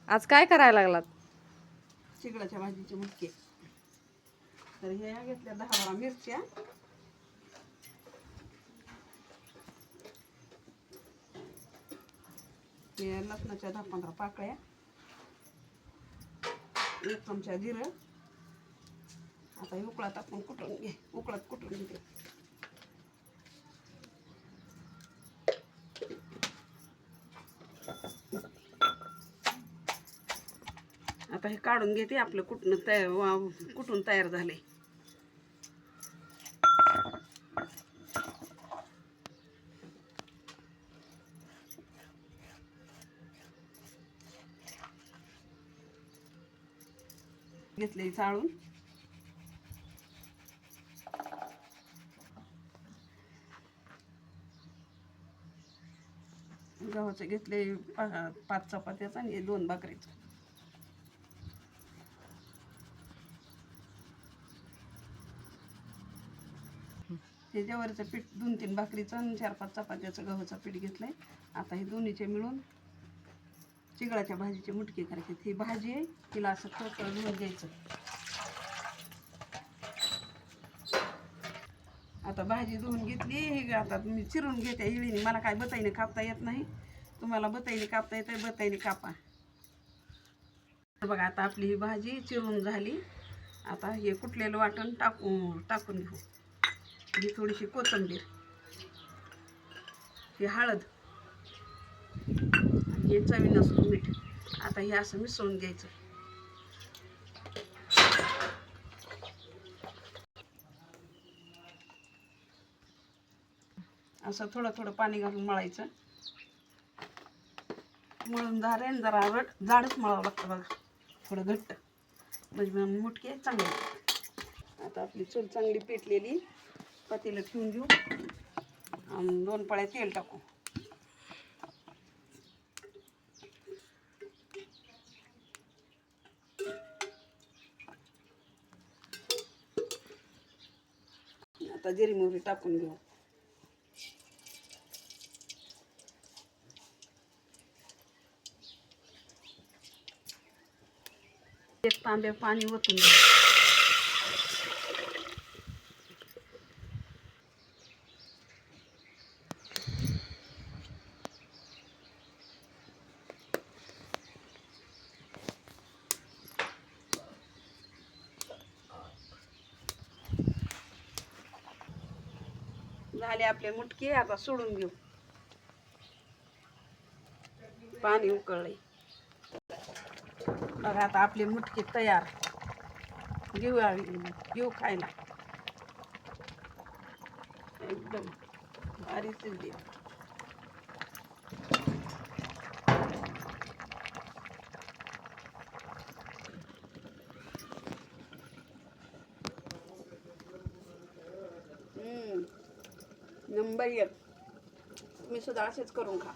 आज काय करायला लागलात? चिगळाच्या भाजीचे मुटके. तर हे घेतल्या 10-12 मिरच्या, हे लसणाच्या 10-15 पाकळ्या, 1 चमचा जिरं. आता हे उकळात आपण कुटून घे, उकळात कुटून घेते. आता हे काढून घेते. आपलं कुटून तयार झाले. घेतले चाळून. गव्हाचं घेतले 5 चपात्याचं आणि 2 भाकरीचं. हे ज्वारीचं पीठ 2-3 भाकरीचं आणि 4-5 चपात्याचं गव्हाचं पीठ घेतलंय. आता हे दोन्हीचे मिळून चिगळाच्या भाजीचे मुटके करायचे. ही भाजी आहे, तिला असं खळखळ धुवून घ्यायचं. आता भाजी धुवून घेतली. ही आता मी चिरून घेते हिळीने. मला काय बताईने कापता येत नाही. तुम्हाला बताईने कापता येते, बताईने कापा. बघा आता आपली ही भाजी चिरून झाली. आता हे कुटलेलं वाटण टाकून घेऊ. ही थोडीशी कोथिंबीर, ही हळद आणि हे चवीनुसार मीठ. आता हे असं मिसळून घ्यायचं. असं थोडं थोडं पाणी घालून मळायचं. मळून झालं आणि जरा जाडच मळावं लागतं बघा, थोडं घट्ट, म्हणजे मुटके चांगले. आता आपली चूल चांगली पेटलेली. पातेलं ठेवून घेऊ आणि 2 पळ्या तेल टाकू. आता जिरी मोहरी टाकून घेऊ. एक तांबे पाणी ओतून घेऊ. झाले आपले मुटके. आता सोडून घेऊ. पाणी उकळले बघा. आता आपले मुटके तयार. घेऊ खायला. एकदम भारी शिजले. नंबर 1. तुम्ही सुद्धा असेच करून खा.